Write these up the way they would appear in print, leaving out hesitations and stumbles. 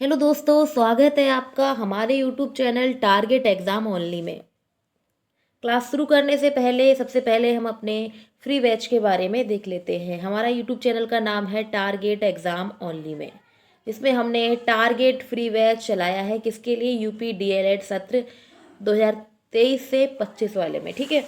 Hello दोस्तों, स्वागत है आपका हमारे YouTube channel target exam only में। क्लास शुरू करने से पहले सबसे पहले हम अपने फ्री बैच के बारे में देख लेते हैं। हमारा यूट्यूब चैनल का नाम है टारगेट एग्ज़ाम ओनली में। इसमें हमने टारगेट फ्री बैच चलाया है किसके लिए? यूपी डीएलएड सत्र 2023 से 25 वाले में। ठीक है,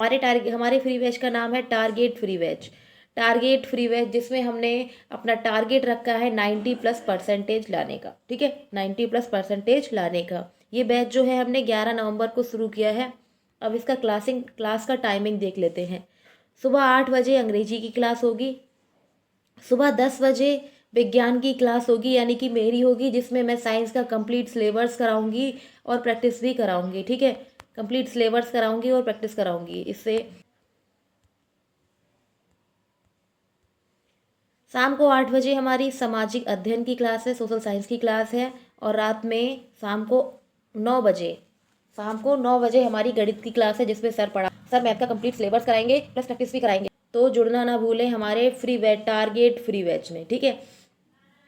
हमारे फ्री बैच का नाम है target free batch. Target free batch जिसमें हमने अपना टारगेट रखा है 90+ % लाने का। ठीक है, 90+ % लाने का। ये बैच जो है हमने 11 नवंबर को शुरू किया है। अब इसका क्लास का टाइमिंग देख लेते हैं। सुबह 8 बजे अंग्रेजी की क्लास होगी। सुबह 10 बजे विज्ञान की क्लास होगी, यानी कि मेरी होगी, जिसमें मैं साइंस का कंप्लीट सिलेबस कराऊंगी और प्रैक्टिस भी कराऊंगी। ठीक है, कंप्लीट सिलेबस कराऊंगी और प्रैक्टिस कराऊंगी। इससे शाम को 8 बजे हमारी सामाजिक अध्ययन की क्लास है, सोशल साइंस की क्लास है। और रात में शाम को 9 बजे हमारी गणित की क्लास है, जिसमें सर मैथ का कंप्लीट सिलेबस कराएंगे प्लस प्रैक्टिस भी कराएंगे। तो जुड़ना ना भूलें हमारे free batch target free batch में। ठीक है,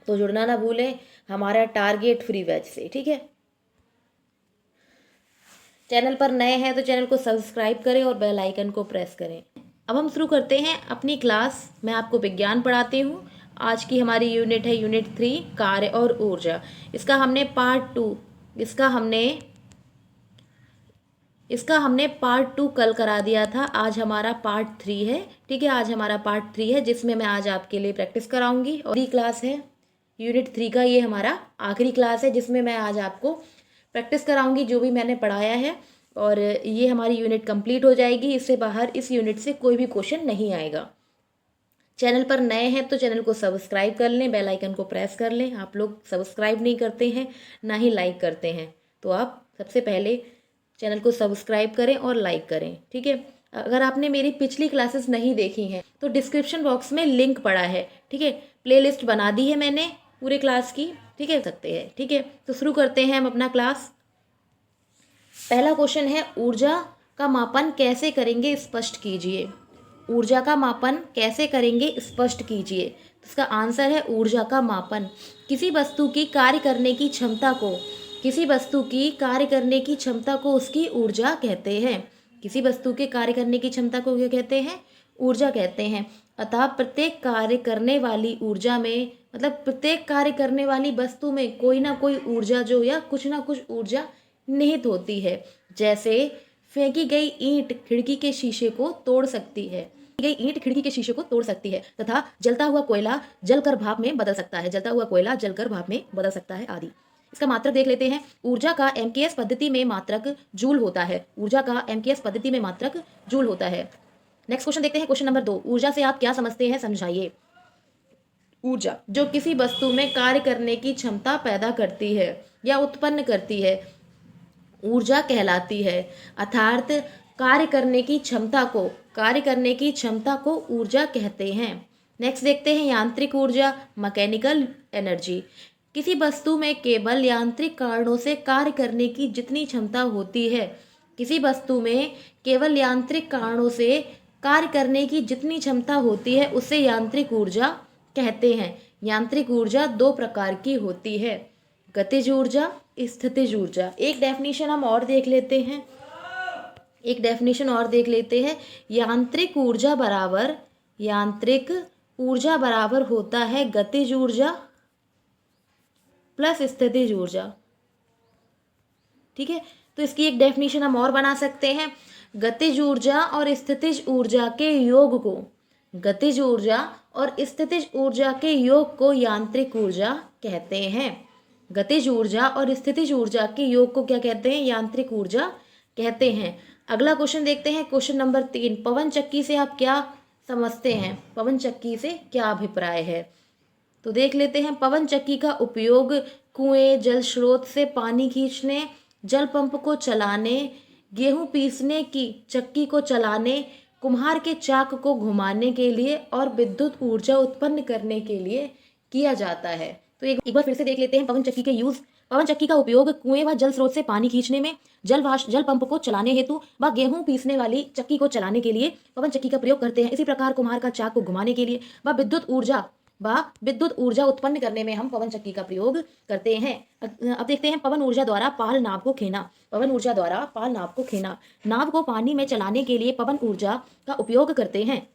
तो जुड़ना ना भूलें हमारा टारगेट फ्री बैच से। ठीक है, चैनल पर नए हैं तो चैनल को सब्सक्राइब करें और बेल आइकन को प्रेस करें। अब हम शुरू करते हैं अपनी क्लास। मैं आपको विज्ञान पढ़ाती हूँ। आज की हमारी यूनिट है यूनिट 3 कार्य और ऊर्जा। इसका हमने पार्ट 2 इसका हमने पार्ट 2 कल करा दिया था। आज हमारा पार्ट 3 है। ठीक है, आज हमारा पार्ट 3 है, जिसमें मैं आज आपके लिए प्रैक्टिस कराऊंगी। और ये क्लास है यूनिट 3 का, ये हमारा आखिरी क्लास है, जिसमें मैं आज आपको प्रैक्टिस कराऊंगी जो भी मैंने पढ़ाया है। और ये हमारी यूनिट कंप्लीट हो जाएगी। इससे बाहर इस यूनिट से कोई भी क्वेश्चन नहीं आएगा। चैनल पर नए हैं तो चैनल को सब्सक्राइब कर लें, बेल आइकन को प्रेस कर लें। आप लोग सब्सक्राइब नहीं करते हैं, ना ही लाइक करते हैं, तो आप सबसे पहले चैनल को सब्सक्राइब करें और लाइक करें। ठीक है, अगर आपने मेरी पिछली क्लासेस नहीं देखी हैं तो डिस्क्रिप्शन बॉक्स में लिंक पड़ा है। ठीक है, प्लेलिस्ट बना दी है मैंने पूरे क्लास की। ठीक है, सकते हैं। ठीक है, तो शुरू करते हैं हम अपना क्लास। पहला क्वेश्चन है, ऊर्जा का मापन कैसे करेंगे, स्पष्ट कीजिए। ऊर्जा का मापन कैसे करेंगे, स्पष्ट कीजिए। तो इसका आंसर है ऊर्जा का मापन किसी वस्तु की कार्य करने की क्षमता को उसकी ऊर्जा कहते हैं। किसी वस्तु के कार्य करने की क्षमता को क्या कहते हैं? ऊर्जा कहते हैं। अतः प्रत्येक कार्य करने वाली ऊर्जा में, मतलब प्रत्येक कार्य करने वाली वस्तु में कोई ना कोई ऊर्जा जो या कुछ ना कुछ ऊर्जा निहित होती है। जैसे फेंकी गई ईंट खिड़की के शीशे को तोड़ सकती है तथा जलता हुआ कोयला जलकर भाप में बदल सकता है आदि। इसका मात्रक देख लेते हैं। ऊर्जा का एमकेएस पद्धति में मात्रक जूल होता है। नेक्स्ट क्वेश्चन देखते हैं, क्वेश्चन नंबर 2। ऊर्जा से आप क्या समझते हैं, समझाइए। ऊर्जा जो किसी वस्तु में कार्य करने की क्षमता पैदा करती है या उत्पन्न करती है, ऊर्जा कहलाती है। अर्थात कार्य करने की क्षमता को ऊर्जा कहते हैं। नेक्स्ट देखते हैं, यांत्रिक ऊर्जा, मैकेनिकल एनर्जी। किसी वस्तु में केवल यांत्रिक कारणों से कार्य करने की जितनी क्षमता होती है, उसे यांत्रिक ऊर्जा कहते हैं। यांत्रिक ऊर्जा 2 प्रकार की होती है, गतिज ऊर्जा, स्थितिज ऊर्जा। एक डेफिनेशन और देख लेते हैं। यांत्रिक ऊर्जा बराबर होता है गतिज ऊर्जा प्लस स्थितिज ऊर्जा। ठीक है, तो इसकी एक डेफिनेशन हम और बना सकते हैं। गतिज ऊर्जा और स्थितिज ऊर्जा के योग को यांत्रिक ऊर्जा कहते हैं। गतिज ऊर्जा और स्थितिज ऊर्जा के योग को क्या कहते हैं? यांत्रिक ऊर्जा कहते हैं। अगला क्वेश्चन देखते हैं, क्वेश्चन नंबर 3। पवन चक्की से आप क्या समझते हैं? पवन चक्की से क्या अभिप्राय है? तो देख लेते हैं। पवन चक्की का उपयोग कुएं, जल स्रोत से पानी खींचने, जल पंप को चलाने, गेहूं पीसने की चक्की को चलाने, कुम्हार के चाक को घुमाने के लिए और विद्युत ऊर्जा उत्पन्न करने के लिए किया जाता है। तो एक बार फिर से देख लेते हैं पवन चक्की के यूज। पवन चक्की का उपयोग कुएं व जल स्रोत से पानी खींचने में, जल पंप को चलाने हेतु व गेहूं पीसने वाली चक्की को चलाने के लिए पवन चक्की का प्रयोग करते हैं। इसी प्रकार कुम्हार का चाक को घुमाने के लिए व विद्युत ऊर्जा व विद्युत ऊर्जा उत्पन्न करने में हम पवन चक्की का प्रयोग करते हैं। अब देखते हैं पवन ऊर्जा द्वारा पाल नाव को खेना। पवन ऊर्जा द्वारा पाल नाव को खेना। नाव को पानी में चलाने के लिए पवन ऊर्जा का उपयोग करते हैं।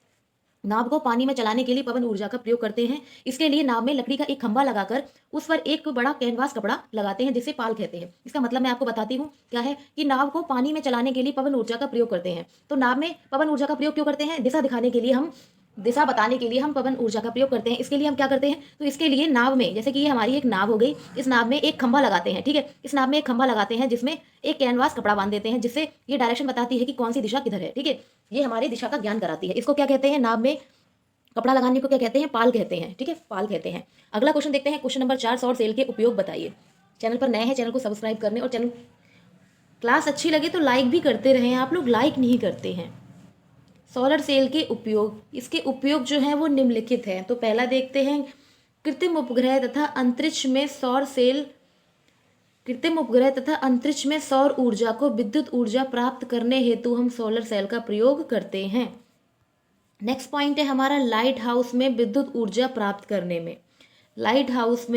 नाव को पानी में चलाने के लिए पवन ऊर्जा का प्रयोग करते हैं। इसके लिए नाव में लकड़ी का एक खंभा लगाकर उस पर एक बड़ा कैनवास कपड़ा लगाते हैं जिसे पाल कहते हैं। इसका मतलब मैं आपको बताती हूँ क्या है कि नाव को पानी में चलाने के लिए पवन ऊर्जा का प्रयोग करते हैं। तो नाव में पवन ऊर्जा का प्रयोग क्यों करते हैं? दिशा दिखाने के लिए, हम दिशा बताने के लिए हम पवन ऊर्जा का प्रयोग करते हैं। इसके लिए हम क्या करते हैं, तो इसके लिए नाव में, जैसे कि ये हमारी एक नाव हो गई, इस नाव में एक खंभा लगाते हैं। ठीक है, इस नाव में एक खंभा लगाते हैं जिसमें एक कैनवास कपड़ा बांध देते हैं, जिससे ये डायरेक्शन बताती है कि कौन सी दिशा किधर है। ठीक है, ये हमारी दिशा का ज्ञान कराती है। इसको क्या कहते हैं, नाव में कपड़ा लगाने को क्या कहते हैं? पाल कहते हैं। ठीक है, पाल कहते हैं। अगला क्वेश्चन देखते हैं, क्वेश्चन नंबर 4, सौर सेल के उपयोग बताइए। चैनल पर नए हैं, चैनल को सब्सक्राइब करने और चैनल क्लास अच्छी लगे तो लाइक भी करते रहें। आप लोग लाइक नहीं करते हैं। सोलर सेल के उपयोग, इसके उपयोग जो हैं वो निम्नलिखित हैं। तो पहला देखते हैं, कृत्रिम उपग्रह तथा अंतरिक्ष में सौर सेल, कृत्रिम उपग्रह तथा अंतरिक्ष में सौर ऊर्जा को विद्युत ऊर्जा प्राप्त करने हेतु हम सोलर सेल का प्रयोग करते हैं। नेक्स्ट पॉइंट है हमारा, लाइट हाउस में विद्युत ऊर्जा प्राप्त करने में, लाइट हाउस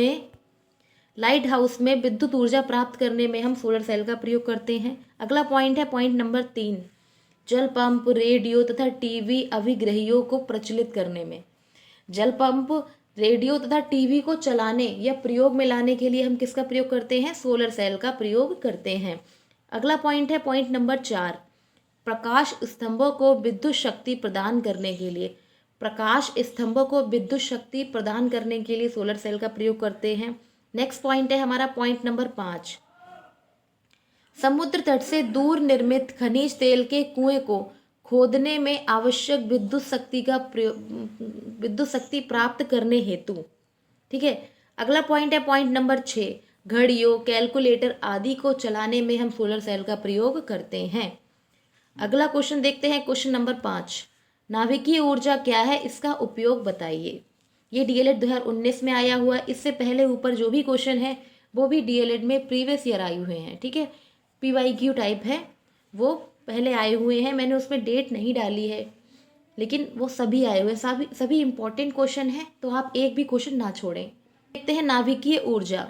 में विद्युत ऊर्जा प्राप्त करने में हम सोलर सेल का प्रयोग करते हैं। अगला पॉइंट है पॉइंट नंबर 3, जल पंप, रेडियो तथा टीवी अभिग्रहियों को प्रचलित करने में। जल पंप, रेडियो तथा टीवी को चलाने या प्रयोग में लाने के लिए हम किसका प्रयोग करते हैं? सोलर सेल का प्रयोग करते हैं। अगला पॉइंट है पॉइंट नंबर 4, प्रकाश स्तंभों को विद्युत शक्ति प्रदान करने के लिए, प्रकाश स्तंभों को विद्युत शक्ति प्रदान करने के लिए सोलर सेल का प्रयोग करते हैं। नेक्स्ट पॉइंट है हमारा पॉइंट नंबर 5, समुद्र तट से दूर निर्मित खनिज तेल के कुएं को खोदने में आवश्यक विद्युत शक्ति प्राप्त हेतु हेतु। ठीक है, अगला पॉइंट है पॉइंट नंबर 6, घड़ियों, कैलकुलेटर आदि को चलाने में हम सोलर सेल का प्रयोग करते हैं। अगला क्वेश्चन देखते हैं, क्वेश्चन नंबर 5, नाभिकीय ऊर्जा क्या है, इसका उपयोग बताइए। ये डीएलएड 2019 में आया हुआ है। इससे पहले ऊपर जो भी क्वेश्चन है वो भी डीएलएड में प्रीवियस ईयर आए हुए हैं। ठीक है, पीवाईक्यू टाइप है, वो पहले आए हुए हैं। मैंने उसमें डेट नहीं डाली है, लेकिन वो सभी आए हुए हैं, सभी इंपॉर्टेंट क्वेश्चन हैं, तो आप एक भी क्वेश्चन ना छोड़ें। देखते हैं नाभिकीय ऊर्जा,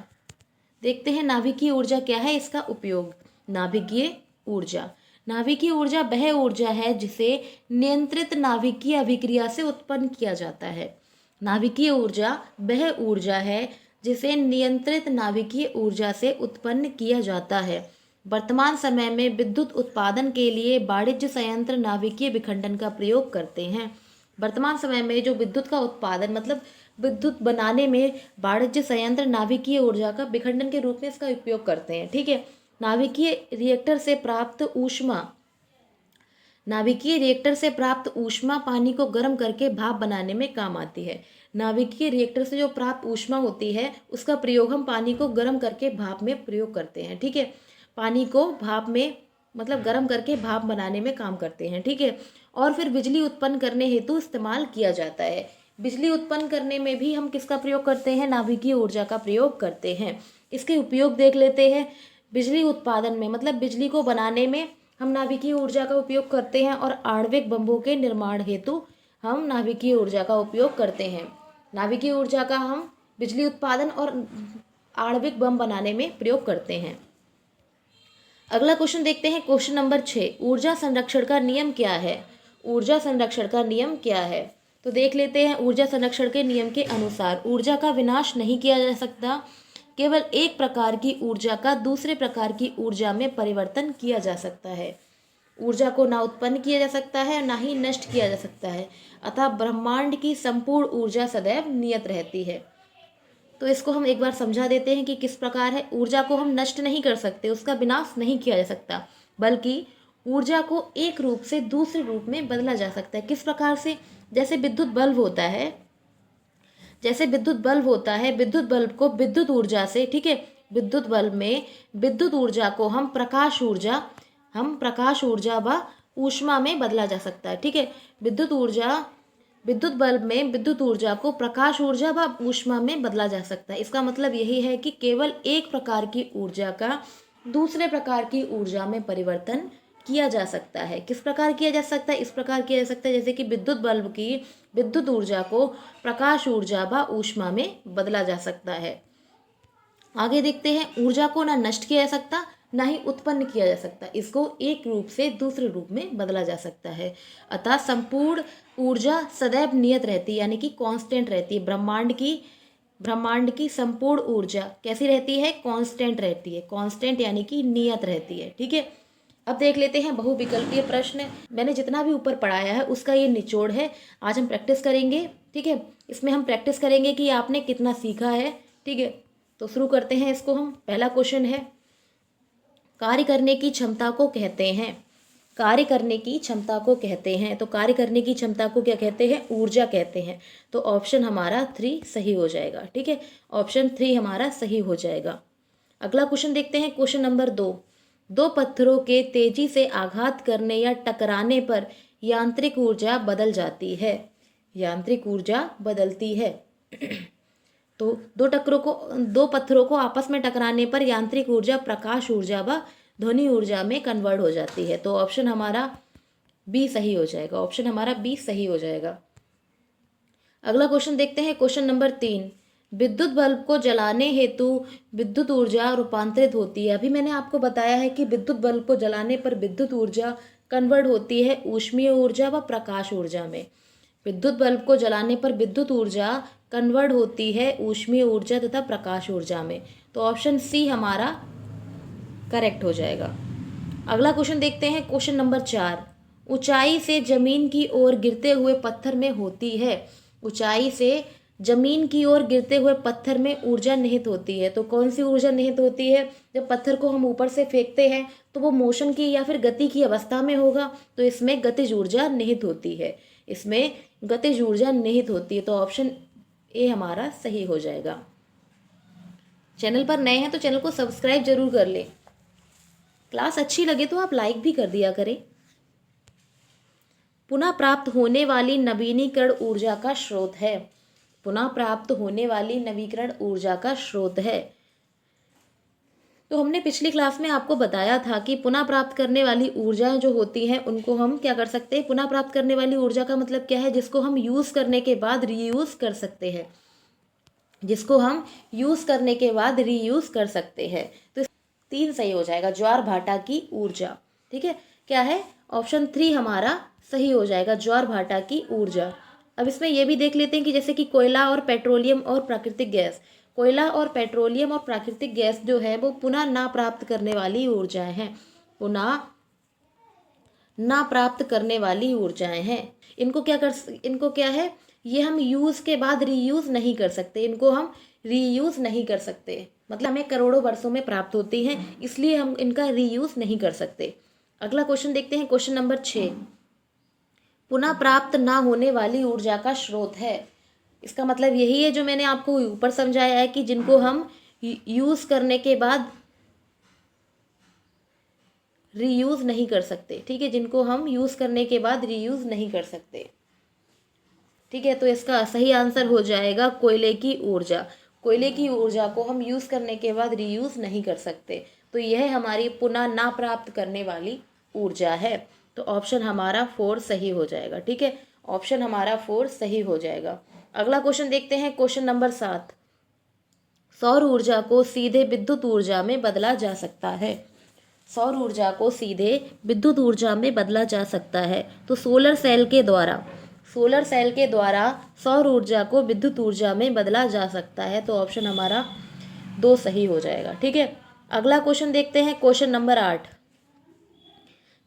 देखते हैं नाभिकीय ऊर्जा क्या है, इसका उपयोग। नाभिकीय ऊर्जा, नाभिकीय ऊर्जा वह ऊर्जा है जिसे नियंत्रित नाभिकीय अभिक्रिया से उत्पन्न किया जाता है। नाभिकीय ऊर्जा वह ऊर्जा है जिसे नियंत्रित नाभिकीय ऊर्जा से उत्पन्न किया जाता है। वर्तमान समय में विद्युत उत्पादन के लिए वाणिज्य संयंत्र नाभिकीय विखंडन का प्रयोग करते हैं। वर्तमान समय में जो विद्युत का उत्पादन, मतलब विद्युत बनाने में वाणिज्य संयंत्र नाभिकीय ऊर्जा का विखंडन के रूप में इसका उपयोग करते हैं। ठीक है, नाभिकीय रिएक्टर से प्राप्त ऊष्मा, नाभिकीय रिएक्टर से प्राप्त ऊष्मा पानी को गर्म करके भाप बनाने में काम आती है। नाभिकीय रिएक्टर से जो प्राप्त ऊष्मा होती है उसका प्रयोग हम पानी को गर्म करके भाप में प्रयोग करते हैं। ठीक है, पानी को भाप में, मतलब गर्म करके भाप बनाने में काम करते हैं। ठीक है, और फिर बिजली उत्पन्न करने हेतु इस्तेमाल किया जाता है। बिजली उत्पन्न करने में भी हम किसका प्रयोग करते हैं? नाभिकीय ऊर्जा का प्रयोग करते हैं। इसके उपयोग देख लेते हैं। बिजली उत्पादन में, मतलब बिजली को बनाने में हम नाभिकीय ऊर्जा का उपयोग करते हैं, और आणविक बमों के निर्माण हेतु हम नाभिकीय ऊर्जा का उपयोग करते हैं। नाभिकीय ऊर्जा का हम बिजली उत्पादन और आणविक बम बनाने में प्रयोग करते हैं। अगला क्वेश्चन देखते हैं, क्वेश्चन नंबर 6, ऊर्जा संरक्षण का नियम क्या है? ऊर्जा संरक्षण का नियम क्या है? तो देख लेते हैं। ऊर्जा संरक्षण के नियम के अनुसार ऊर्जा का विनाश नहीं किया जा सकता, केवल एक प्रकार की ऊर्जा का दूसरे प्रकार की ऊर्जा में परिवर्तन किया जा सकता है। ऊर्जा को ना उत्पन्न किया जा सकता है, ना ही नष्ट किया जा सकता है, अतः ब्रह्मांड की संपूर्ण ऊर्जा सदैव नियत रहती है। तो इसको हम एक बार समझा देते हैं कि किस प्रकार है। ऊर्जा को हम नष्ट नहीं कर सकते, उसका विनाश नहीं किया जा सकता, बल्कि ऊर्जा को एक रूप से दूसरे रूप में बदला जा सकता है। किस प्रकार से? जैसे विद्युत बल्ब होता है, जैसे विद्युत बल्ब होता है, विद्युत बल्ब को विद्युत ऊर्जा से, ठीक है, विद्युत बल्ब में विद्युत ऊर्जा को हम प्रकाश ऊर्जा व ऊष्मा में बदला जा सकता है। ठीक है, विद्युत बल्ब में विद्युत ऊर्जा को प्रकाश ऊर्जा व ऊष्मा में बदला जा सकता है। इसका मतलब यही है कि केवल एक प्रकार की ऊर्जा का दूसरे प्रकार की ऊर्जा में परिवर्तन किया जा सकता है। किस प्रकार किया जा सकता है? इस प्रकार किया जा सकता है जैसे कि विद्युत बल्ब की विद्युत ऊर्जा को प्रकाश ऊर्जा व ऊष्मा में बदला जा सकता है। आगे देखते हैं, ऊर्जा को ना नष्ट किया जा सकता ना ही उत्पन्न किया जा सकता, इसको एक रूप से दूसरे रूप में बदला जा सकता है। अतः संपूर्ण ऊर्जा सदैव नियत रहती है, यानी कि कांस्टेंट रहती है। ब्रह्मांड की संपूर्ण ऊर्जा कैसी रहती है? कांस्टेंट रहती है। कांस्टेंट यानी कि नियत रहती है। ठीक है, अब देख लेते हैं बहुविकल्पीय प्रश्न। मैंने जितना भी ऊपर पढ़ाया है उसका ये निचोड़ है। आज हम प्रैक्टिस करेंगे। ठीक है, इसमें हम प्रैक्टिस करेंगे कि आपने कितना सीखा है। ठीक है, तो शुरू करते हैं इसको हम। पहला क्वेश्चन है, कार्य करने की क्षमता को कहते हैं। कार्य करने की क्षमता को कहते हैं, तो कार्य करने की क्षमता को क्या कहते हैं? ऊर्जा कहते हैं। तो ऑप्शन हमारा 3 सही हो जाएगा। ठीक है, ऑप्शन 3 हमारा सही हो जाएगा। अगला क्वेश्चन देखते हैं, क्वेश्चन नंबर 2। दो पत्थरों के तेजी से आघात करने या टकराने पर यांत्रिक ऊर्जा बदल जाती है। यांत्रिक ऊर्जा बदलती है। तो दो पत्थरों को आपस में टकराने पर यांत्रिक ऊर्जा प्रकाश ऊर्जा व ध्वनि ऊर्जा में कन्वर्ट हो जाती है। तो ऑप्शन हमारा बी सही हो जाएगा। ऑप्शन हमारा बी सही हो जाएगा। अगला क्वेश्चन देखते हैं, क्वेश्चन नंबर 3। विद्युत बल्ब को जलाने हेतु विद्युत ऊर्जा रूपांतरित होती है। अभी मैंने आपको बताया है कि विद्युत बल्ब को जलाने पर विद्युत ऊर्जा कन्वर्ट होती है ऊष्मीय ऊर्जा व प्रकाश ऊर्जा में। विद्युत बल्ब को जलाने पर विद्युत ऊर्जा कन्वर्ट होती है ऊष्मीय ऊर्जा तथा प्रकाश ऊर्जा में। तो ऑप्शन सी हमारा करेक्ट हो जाएगा। अगला क्वेश्चन देखते हैं, क्वेश्चन नंबर 4। ऊंचाई से जमीन की ओर गिरते हुए पत्थर में होती है। ऊंचाई से जमीन की ओर गिरते हुए पत्थर में ऊर्जा निहित होती है। तो कौन सी ऊर्जा निहित होती है? जब पत्थर को हम ऊपर से फेंकते हैं तो वो मोशन की या फिर गति की अवस्था में होगा, तो इसमें गतिज ऊर्जा निहित होती है। इसमें गतिज ऊर्जा निहित होती है। तो ऑप्शन ए हमारा सही हो जाएगा। चैनल पर नए हैं तो चैनल को सब्सक्राइब जरूर कर लें। क्लास अच्छी लगे तो आप लाइक भी कर दिया करें। पुनः प्राप्त होने वाली नवीनीकरण ऊर्जा का स्रोत है। पुनः प्राप्त होने वाली नवीकरण ऊर्जा का स्रोत है। तो हमने पिछली क्लास में आपको बताया था कि पुनः प्राप्त करने वाली ऊर्जाएं जो होती हैं उनको हम क्या कर सकते हैं? पुनः प्राप्त करने वाली ऊर्जा का मतलब क्या है? जिसको हम यूज़ करने के बाद रीयूज़ कर सकते हैं। जिसको हम यूज़ करने के बाद रीयूज़ कर सकते हैं। तो 3 सही हो जाएगा। ज्वार भाटा की ऊर्जा। ठीक है, क्या है? ऑप्शन 3 हमारा सही हो जाएगा, ज्वार भाटा की ऊर्जा। अब इसमें यह भी देख लेते हैं कि जैसे कि कोयला और पेट्रोलियम और प्राकृतिक गैस, कोयला और पेट्रोलियम और प्राकृतिक गैस जो है वो पुनः ना प्राप्त करने वाली ऊर्जाएं हैं। पुनः ना प्राप्त करने वाली ऊर्जाएं हैं। इनको क्या है? ये हम यूज़ के बाद रीयूज़ नहीं कर सकते। इनको हम रीयूज़ नहीं कर सकते, मतलब हमें करोड़ों वर्षों में प्राप्त होती हैं, इसलिए हम इनका रीयूज़ नहीं कर सकते। अगला क्वेश्चन देखते हैं, क्वेश्चन नंबर 6। पुनः प्राप्त ना होने वाली ऊर्जा का स्रोत है। इसका मतलब यही है जो मैंने आपको ऊपर समझाया है कि जिनको हम यूज़ करने के बाद रीयूज़ नहीं कर सकते। ठीक है, जिनको हम यूज़ करने के बाद रीयूज़ नहीं कर सकते। ठीक है, तो इसका सही आंसर हो जाएगा कोयले की ऊर्जा। कोयले की ऊर्जा को हम यूज़ करने के बाद रीयूज़ नहीं कर सकते, तो यह हमारी पुनः ना प्राप्त करने वाली ऊर्जा है। तो ऑप्शन हमारा 4 सही हो जाएगा। ठीक है, ऑप्शन हमारा 4 सही हो जाएगा। अगला क्वेश्चन देखते हैं, क्वेश्चन नंबर 7। सौर ऊर्जा को सीधे विद्युत ऊर्जा में बदला जा सकता है। सौर ऊर्जा को सीधे विद्युत ऊर्जा में बदला जा सकता है। तो सोलर सेल के द्वारा सौर ऊर्जा को विद्युत ऊर्जा में बदला जा सकता है। तो ऑप्शन हमारा 2 सही हो जाएगा। ठीक है, अगला क्वेश्चन देखते हैं, क्वेश्चन नंबर 8।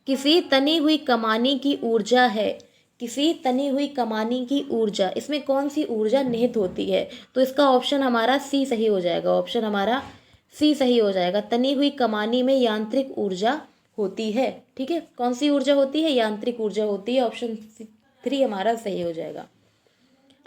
किसी तनी हुई कमानी की ऊर्जा है। किसी तनी हुई कमानी की ऊर्जा, इसमें कौन सी ऊर्जा निहित होती है? तो इसका ऑप्शन हमारा सी सही हो जाएगा। ऑप्शन हमारा सी सही हो जाएगा। तनी हुई कमानी में यांत्रिक ऊर्जा होती है। ठीक है, कौन सी ऊर्जा होती है? यांत्रिक ऊर्जा होती है। ऑप्शन 3 हमारा सही हो जाएगा।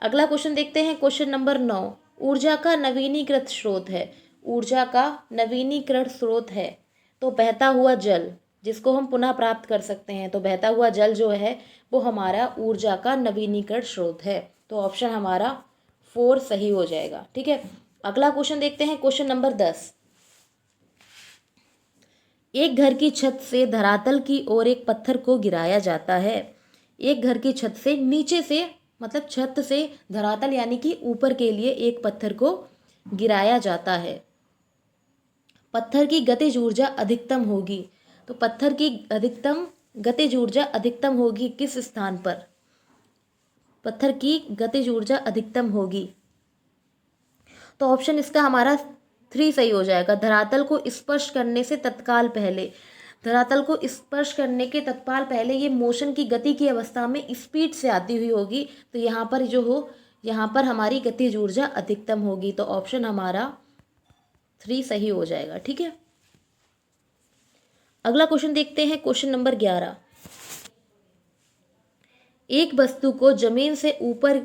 अगला क्वेश्चन देखते हैं, क्वेश्चन नंबर 9। ऊर्जा का नवीनीकृत स्रोत है। ऊर्जा का नवीनीकृत स्रोत है तो बहता हुआ जल, जिसको हम पुनः प्राप्त कर सकते हैं। तो बहता हुआ जल जो है वो हमारा ऊर्जा का नवीनीकृत स्रोत है। तो ऑप्शन हमारा 4 सही हो जाएगा। ठीक है, अगला क्वेश्चन देखते हैं, क्वेश्चन नंबर 10। एक घर की छत से धरातल की ओर एक पत्थर को गिराया जाता है। एक घर की छत से नीचे से, मतलब छत से धरातल यानी कि ऊपर के लिए एक पत्थर को गिराया जाता है। पत्थर की गतिज ऊर्जा अधिकतम होगी। तो पत्थर की अधिकतम गतिज ऊर्जा अधिकतम होगी किस स्थान पर? पत्थर की गतिज ऊर्जा अधिकतम होगी, तो ऑप्शन इसका हमारा 3 सही हो जाएगा। धरातल को स्पर्श करने से तत्काल पहले, धरातल को स्पर्श करने के तत्काल पहले ये मोशन की गति की अवस्था में स्पीड से आती हुई होगी, तो यहाँ पर जो हो, यहाँ पर हमारी गतिज ऊर्जा अधिकतम होगी। तो ऑप्शन हमारा 3 सही हो जाएगा। ठीक है, अगला क्वेश्चन देखते हैं, क्वेश्चन नंबर 11। एक वस्तु को जमीन से ऊपर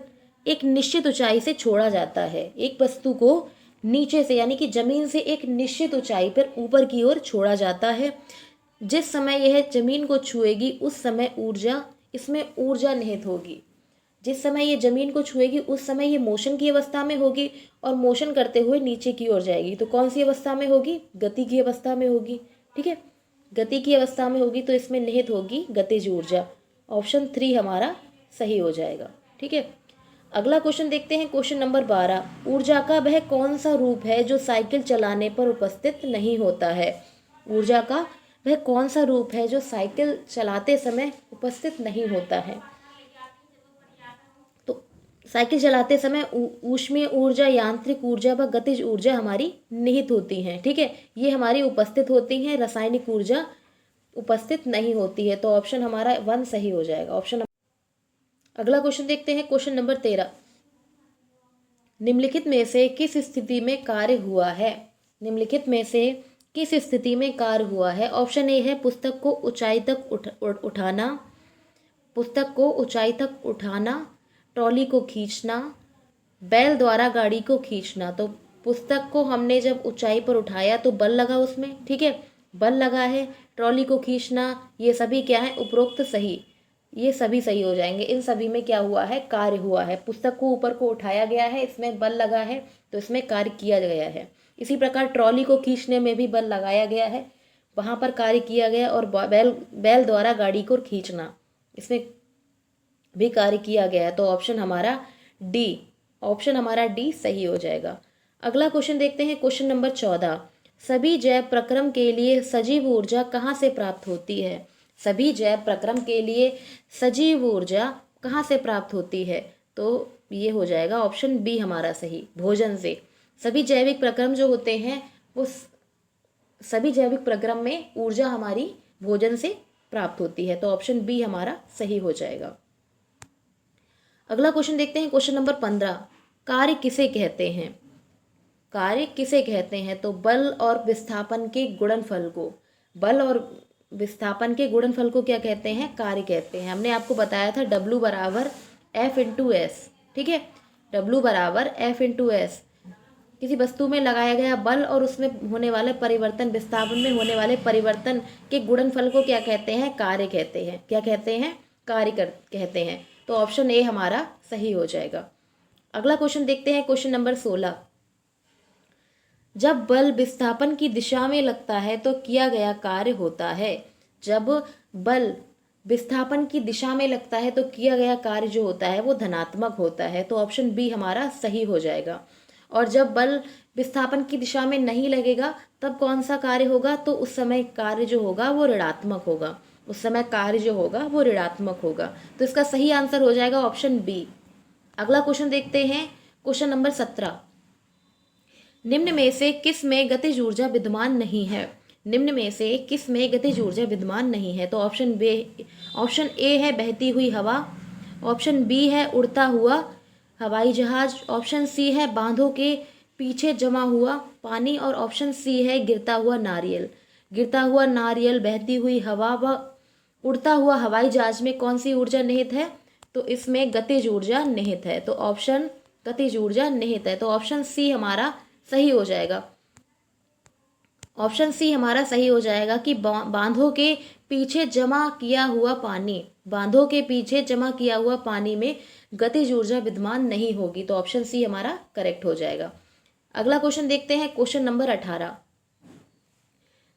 एक निश्चित ऊंचाई से छोड़ा जाता है। एक वस्तु को नीचे से यानी कि जमीन से एक निश्चित ऊंचाई पर ऊपर की ओर छोड़ा जाता है। जिस समय यह जमीन को छुएगी उस समय ऊर्जा, इसमें ऊर्जा निहित होगी। जिस समय ये जमीन को छुएगी उस समय ये मोशन की अवस्था में होगी और मोशन करते हुए नीचे की ओर जाएगी। तो कौन सी अवस्था में होगी? गति की अवस्था में होगी। ठीक है, गति की अवस्था में होगी, तो इसमें निहित होगी गतिज ऊर्जा। ऑप्शन 3 हमारा सही हो जाएगा। ठीक है, अगला क्वेश्चन देखते हैं, क्वेश्चन नंबर 12। ऊर्जा का वह कौन सा रूप है जो साइकिल चलाने पर उपस्थित नहीं होता है? ऊर्जा का वह कौन सा रूप है जो साइकिल चलाते समय उपस्थित नहीं होता है? तो साइकिल चलाते समय ऊष्मीय ऊर्जा, यांत्रिक ऊर्जा व गतिज ऊर्जा हमारी निहित होती हैं। ठीक है, ये हमारी उपस्थित होती हैं, रासायनिक ऊर्जा उपस्थित नहीं होती है। तो ऑप्शन हमारा 1 सही हो जाएगा। ऑप्शन अगला क्वेश्चन देखते हैं, क्वेश्चन नंबर 13। निम्नलिखित में से किस स्थिति में कार्य हुआ है? निम्नलिखित में से किस स्थिति में कार्य हुआ है? ऑप्शन ए है पुस्तक को ऊंचाई तक उठाना, पुस्तक को ऊंचाई तक उठाना, ट्रॉली को खींचना, बैल द्वारा गाड़ी को खींचना। तो पुस्तक को हमने जब ऊंचाई पर उठाया तो बल लगा उसमें। ठीक है, बल लगा है। ट्रॉली को खींचना, ये सभी क्या है? उपरोक्त सही, ये सभी सही हो जाएंगे। इन सभी में क्या हुआ है? कार्य हुआ है। पुस्तक को ऊपर को उठाया गया है, इसमें बल लगा है, तो इसमें कार्य किया गया है। इसी प्रकार ट्रॉली को खींचने में भी बल लगाया गया है, वहाँ पर कार्य किया गया। और बैल द्वारा गाड़ी को खींचना, इसमें भी कार्य किया गया है। तो ऑप्शन हमारा डी, ऑप्शन हमारा डी सही हो जाएगा। अगला क्वेश्चन देखते हैं, क्वेश्चन नंबर 14। सभी जैव प्रक्रम के लिए सजीव ऊर्जा कहाँ से प्राप्त होती है? सभी जैव प्रक्रम के लिए सजीव ऊर्जा कहाँ से प्राप्त होती है? तो ये हो जाएगा ऑप्शन बी हमारा सही, भोजन से। सभी जैविक प्रक्रम जो होते हैं वो सभी जैविक प्रक्रम में ऊर्जा हमारी भोजन से प्राप्त होती है। तो ऑप्शन बी हमारा सही हो जाएगा। अगला क्वेश्चन देखते हैं, क्वेश्चन नंबर 15। कार्य किसे कहते हैं? कार्य किसे कहते हैं? तो बल और विस्थापन के गुणनफल को, बल और विस्थापन के गुणनफल को क्या कहते हैं? कार्य कहते हैं। हमने आपको बताया था W बराबर F इंटू एस। ठीक है, W बराबर F इंटू एस। किसी वस्तु में लगाया गया बल और उसमें होने वाले परिवर्तन, विस्थापन में होने वाले परिवर्तन के गुणनफल को क्या कहते हैं? कार्य कहते हैं। क्या कहते हैं? कार्य कहते हैं। तो ऑप्शन ए हमारा सही हो जाएगा। अगला क्वेश्चन देखते हैं, क्वेश्चन नंबर 16। जब बल विस्थापन की दिशा में लगता है तो किया गया कार्य होता है। जब बल विस्थापन की दिशा में लगता है तो किया गया कार्य जो होता है वो धनात्मक होता है। तो ऑप्शन बी हमारा सही हो जाएगा। और जब बल विस्थापन की दिशा में नहीं लगेगा तब कौन सा कार्य होगा? तो उस समय कार्य जो होगा वो ऋणात्मक होगा। उस समय कार्य जो होगा वो ऋणात्मक होगा। तो इसका सही आंसर हो जाएगा ऑप्शन बी। अगला क्वेश्चन देखते हैं, क्वेश्चन नंबर 17। निम्न में से किस में गतिज ऊर्जा विद्यमान नहीं है? निम्न में से किस में गतिज ऊर्जा विद्यमान नहीं है? तो ऑप्शन ए है बहती हुई हवा, ऑप्शन बी है उड़ता हुआ हवाई जहाज, ऑप्शन सी है बांधों के पीछे जमा हुआ पानी, और ऑप्शन सी है गिरता हुआ नारियल। गिरता हुआ नारियल, बहती हुई हवा व उड़ता हुआ हवाई जहाज में कौन सी ऊर्जा निहित है? तो इसमें गतिज ऊर्जा निहित है। तो ऑप्शन गतिज ऊर्जा निहित है। तो ऑप्शन सी हमारा सही हो जाएगा। ऑप्शन सी हमारा सही हो जाएगा कि बांधों के पीछे जमा किया हुआ पानी, बांधों के पीछे जमा किया हुआ पानी में गतिज ऊर्जा विद्यमान नहीं होगी। तो ऑप्शन सी हमारा करेक्ट हो जाएगा। अगला क्वेश्चन देखते हैं, क्वेश्चन नंबर 18।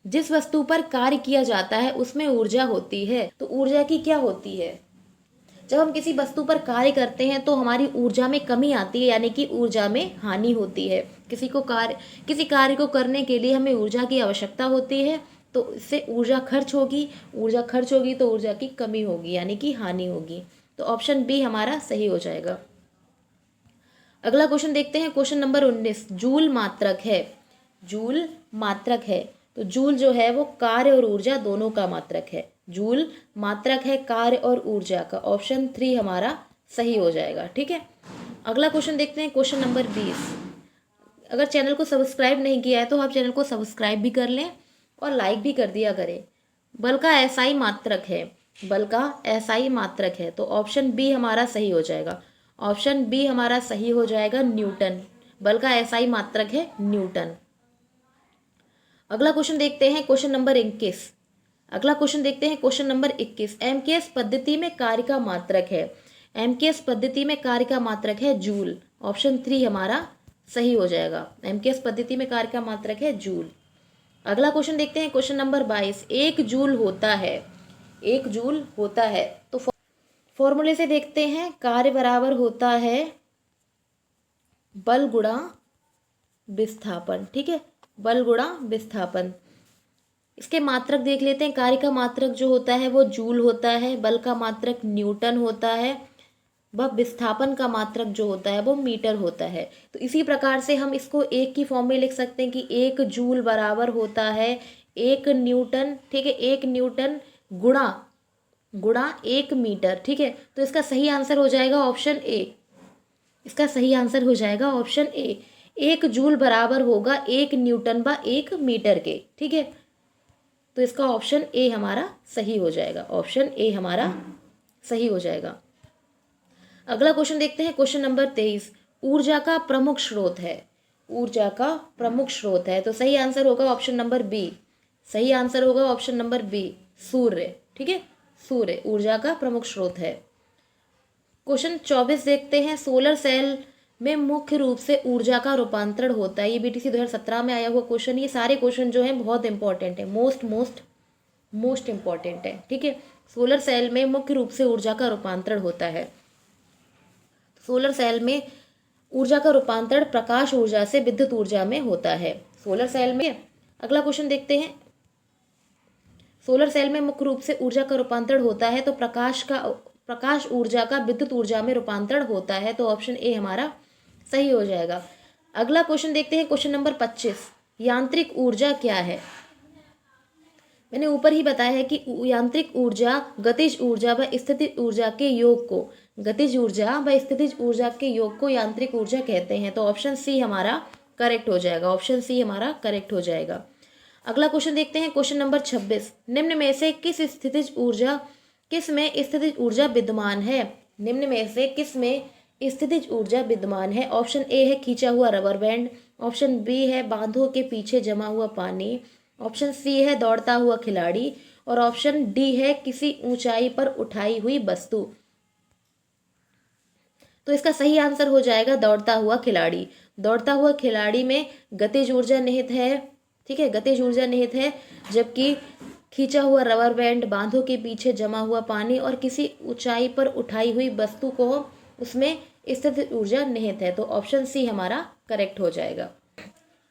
जिस वस्तु पर कार्य किया जाता है उसमें ऊर्जा होती है। तो ऊर्जा की क्या होती है? जब हम किसी वस्तु पर कार्य करते हैं तो हमारी ऊर्जा में कमी आती है, यानी कि ऊर्जा में हानि होती है। किसी कार्य को करने के लिए हमें ऊर्जा की आवश्यकता होती है, तो इससे ऊर्जा खर्च होगी तो ऊर्जा की कमी होगी, यानी कि हानि होगी। तो ऑप्शन बी हमारा सही हो जाएगा। अगला क्वेश्चन देखते हैं, क्वेश्चन नंबर 19। जूल मात्रक है। जूल मात्रक है, तो जूल जो है वो कार्य और ऊर्जा दोनों का मात्रक है। जूल मात्रक है कार्य और ऊर्जा का। ऑप्शन 3 हमारा सही हो जाएगा। ठीक है, अगला क्वेश्चन देखते हैं, क्वेश्चन नंबर 20। अगर चैनल को सब्सक्राइब नहीं किया है तो आप चैनल को सब्सक्राइब भी कर लें और लाइक भी कर दिया करें। बल का एसआई मात्रक है। बल का एसआई मात्रक है, तो ऑप्शन बी हमारा सही हो जाएगा। ऑप्शन बी हमारा सही हो जाएगा, न्यूटन। बल का एसआई मात्रक है न्यूटन। अगला क्वेश्चन देखते हैं, क्वेश्चन नंबर 21। अगला क्वेश्चन देखते हैं, क्वेश्चन नंबर 21। एमकेएस पद्धति में कार्य का मात्रक है। एमकेएस पद्धति में कार्य का मात्रक है जूल। ऑप्शन 3 हमारा सही हो जाएगा। एमकेएस पद्धति में कार्य का मात्रक है जूल। अगला क्वेश्चन देखते हैं, क्वेश्चन नंबर 22। 1 जूल होता है। 1 जूल होता है, तो फॉर्मूले से देखते हैं। कार्य बराबर होता है बल गुणा विस्थापन। ठीक है, बल गुणा विस्थापन। इसके मात्रक देख लेते हैं। कार्य का मात्रक जो होता है वो जूल होता है, बल का मात्रक न्यूटन होता है, वह विस्थापन का मात्रक जो होता है वो मीटर होता है। तो इसी प्रकार से हम इसको एक की फॉर्म में लिख सकते हैं कि 1 जूल बराबर होता है 1 न्यूटन। ठीक है, 1 न्यूटन गुणा 1 मीटर। ठीक है, तो इसका सही आंसर हो जाएगा ऑप्शन ए। इसका सही आंसर हो जाएगा ऑप्शन ए। 1 जूल बराबर होगा 1 न्यूटन व 1 मीटर के। ठीक है, तो इसका ऑप्शन ए हमारा सही हो जाएगा। ऑप्शन ए हमारा सही हो जाएगा। अगला क्वेश्चन देखते हैं, क्वेश्चन नंबर 23। ऊर्जा का प्रमुख स्रोत है। ऊर्जा का प्रमुख स्रोत है, तो सही आंसर होगा ऑप्शन नंबर बी। सही आंसर होगा ऑप्शन नंबर बी, सूर्य। ठीक है, सूर्य ऊर्जा का प्रमुख स्रोत है। क्वेश्चन 24 देखते हैं। सोलर सेल में मुख्य रूप से ऊर्जा का रूपांतरण होता है। ये बीटीसी 2017 में आया हुआ क्वेश्चन। ये सारे क्वेश्चन जो हैं बहुत इंपॉर्टेंट है, मोस्ट इंपॉर्टेंट है। ठीक है, सोलर सेल में मुख्य रूप से ऊर्जा का रूपांतरण होता है। सोलर सेल में ऊर्जा का रूपांतरण प्रकाश ऊर्जा से विद्युत ऊर्जा में होता है। सोलर सेल में, अगला क्वेश्चन देखते हैं। सोलर सेल में मुख्य रूप से ऊर्जा का रूपांतरण होता है, तो प्रकाश ऊर्जा का विद्युत ऊर्जा में रूपांतरण होता है, तो ऑप्शन ए हमारा सही हो जाएगा। अगला क्वेश्चन देखते हैं, क्वेश्चन नंबर 25। यांत्रिक ऊर्जा क्या है? मैंने ऊपर ही बताया है कि यांत्रिक ऊर्जा गतिज ऊर्जा व स्थितिज ऊर्जा के योग को यांत्रिक ऊर्जा कहते हैं, तो ऑप्शन सी हमारा करेक्ट हो जाएगा। ऑप्शन सी हमारा करेक्ट हो जाएगा। अगला क्वेश्चन देखते हैं, क्वेश्चन नंबर 26। निम्न में से किस में स्थितिज ऊर्जा विद्यमान है? निम्न में से किस में स्थितिज ऊर्जा विद्यमान है? ऑप्शन ए है खींचा हुआ रबर बैंड। ऑप्शन बी है बांधों के पीछे जमा हुआ पानी। ऑप्शन सी है दौड़ता हुआ खिलाड़ी, और ऑप्शन डी है किसी ऊंचाई पर उठाई हुई वस्तु। तो इसका सही आंसर हो जाएगा दौड़ता हुआ खिलाड़ी। दौड़ता हुआ खिलाड़ी में गतिज ऊर्जा निहित है। ठीक है, गतिज ऊर्जा निहित है, जबकि खींचा हुआ रबर बैंड, बांधों के पीछे जमा हुआ पानी और किसी ऊंचाई पर उठाई हुई वस्तु को उसमें स्थित ऊर्जा निहित है, तो ऑप्शन सी हमारा करेक्ट हो जाएगा।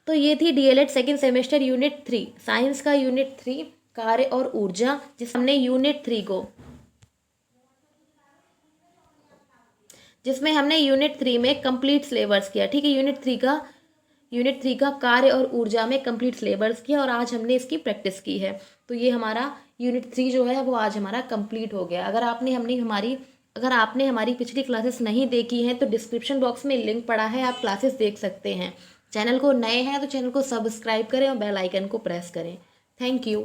तो ये थी DElEd second semester unit 3 science का यूनिट 3 कार्य और ऊर्जा, जिसमें हमने यूनिट 3 में कंप्लीट सिलेबस किया। ठीक है, यूनिट 3 का कार्य और ऊर्जा में कंप्लीट सिलेबस किया, और आज हमने इसकी प्रैक्टिस की है। तो ये हमारा यूनिट 3 जो है वो आज हमारा कंप्लीट हो गया। अगर आपने हमारी पिछली क्लासेस नहीं देखी हैं तो डिस्क्रिप्शन बॉक्स में लिंक पड़ा है, आप क्लासेस देख सकते हैं। चैनल को नए हैं तो चैनल को सब्सक्राइब करें और बेल आइकन को प्रेस करें। Thank you.